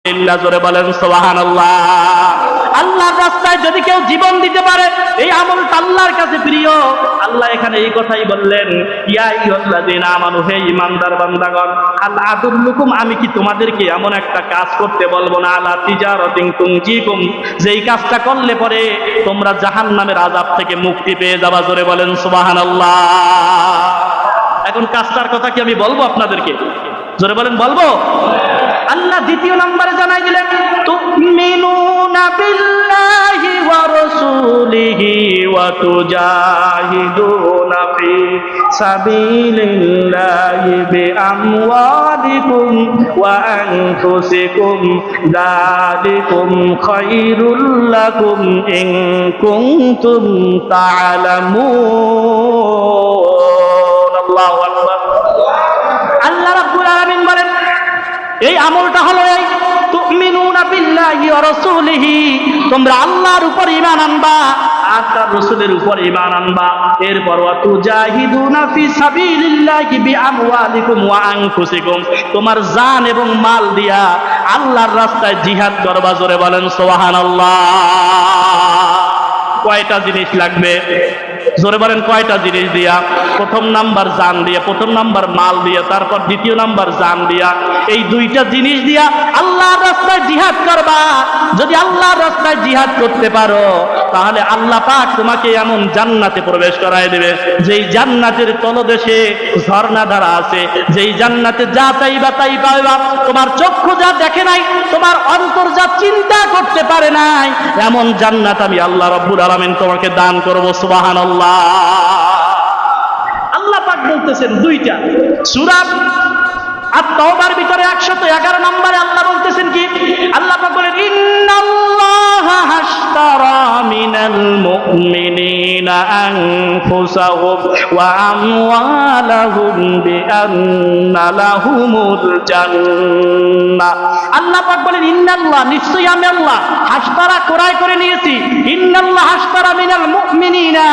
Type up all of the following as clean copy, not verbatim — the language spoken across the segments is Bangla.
জোরে বলেন সুবহানাল্লাহ। আল্লাহর রাস্তায় যদি কেউ জীবন দিতে পারে এই আমলটা আল্লাহর কাছে প্রিয়। আল্লাহ এখানে এই কথাই বললেন, ইয়া আইয়ুহাল্লাযীনা আমানু, হে ঈমানদার বান্দাগণ, আল আদুল্লুকুম, আমি কি তোমাদেরকে এমন একটা কাজ করতে বলবো না, আলা তিজারাতিন তুনজিকুম, যেই কাজটা করলে পরে তোমরা জাহান্নামের আযাব থেকে মুক্তি পেয়ে যাবা। জোরে বলেন সুবহানাল্লাহ। এখন কাজটার কথা কি আমি বলবো আপনাদেরকে? জোরে বলেন, বলবো? আল্লাহ দ্বিতীয় নম্বরে জানাই দিলেন, তুমিনুনা বিল্লাহি ওয়া রাসূলিহি ওয়া তুজাহিদুনা ফি সাবিলিল্লাহি বিআমওয়ালিকুম ওয়া আনফুসিকুম, যালিকুম খায়রুল লাকুম ইন কুনতুম তা'লামুন। আল্লাহু আকবার। আল্লাহ রাব্বুল আলামিন বলেন, এই আমলটা হলো এই তুমিনুনা বিল্লাহি ওয়া রাসূলিহি, তোমরা আল্লাহর উপর ঈমান আনবা আর তার রাসূলের উপর ঈমান আনবা। এরপর ওয়া তুজাহিদুনা ফি সাবিলিল্লাহি বিআমওয়ালিকুম ওয়া আনফুসিকুম, তোমার জান এবং মাল দিয়া আল্লাহর রাস্তায় জিহাদ করবা। জোরে বলেন সুবহানাল্লাহ। কয়টা জিনিস লাগবে? জোরে বলেন, কয়টা জিনিস দিয়া? প্রথম নাম্বার জান দিয়া, প্রথম নাম্বার মাল দিয়া, তারপর দ্বিতীয় নাম্বার জান দিয়া। এই দুইটা জিনিস দিয়া আল্লাহর রাস্তায় জিহাদ করবা। যদি আল্লাহর রাস্তায় জিহাদ করতে পারো তাহলে আল্লাহ পাক তোমাকে এমন জান্নাতে প্রবেশ করায় দেবে যেই জান্নাতের তলদেশে ঝর্ণাধারা আছে, যেই জান্নাতে যা চাইবা তাই পাইবা। তোমার চক্ষু যা দেখে নাই, তোমার অন্তর যা চিন্তা করতে পারে নাই, এমন জান্নাত আমি আল্লাহ রাব্বুল আলামিন তোমাকে দান করব। সুবহানাল্লাহ। আল্লাহ পাক বলতেছেন দুইটা সূরা আত-তাওবার ভিতরে 111 নম্বরে আল্লাহ বলতেছেন কি? আল্লাহ পাক বলেন, ইন্নাল্লাহা হাশতারা মিনাল মুমিনিনা আনফুসাহুম ওয়া আমওয়ালাহুম বিআন্না লাহুমুল জান্নাহ। আল্লাহ পাক বলেন, ইন্নাল্লাহ, নিশ্চয়ই আমি আল্লাহ, হাশতারা, ক্রয় করে নিয়েছি। ইন্নাল্লাহ হাশতারা মিনাল মুমিনিনা,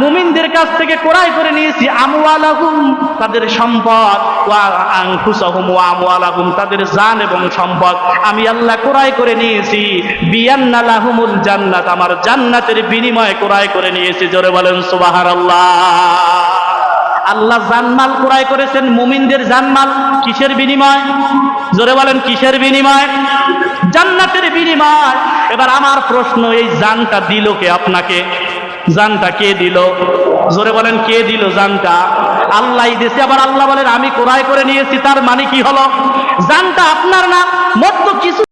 মুমিনদের কাছ থেকে ক্রয় করে নিয়েছি, আমওয়ালাহুম, তাদের সম্পদ, ওয়া আনফুসাহুম ওয়া আমওয়ালাহুম, তাদের জান এবং সম্পদ আমি আল্লাহ ক্রয় করে নিয়েছি, বিআন্না লাহুমুল জান্নাত, আমার জান্নাতের বিনিময়ে ক্রয় করে নিয়েছি। জোরে বলেন সুবহানাল্লাহ। আল্লাহ জানমাল ক্রয় করেছেন, মুমিনদের জানমাল কিসের বিনিময়? জোরে বলেন, কিসের বিনিময়? জান্নাতের বিনিময়। এবার আমার প্রশ্ন, এই জানটা দিল কে আপনাকে? জানটা কে দিল? জোরে বলেন, কে দিল জানটা? আল্লাহই দিয়েছে। আবার আল্লাহ বলেন আমি ক্রয় করে নিয়েছি, তার মানে কি হলো? জানটা আপনার না, মোট তো কিছু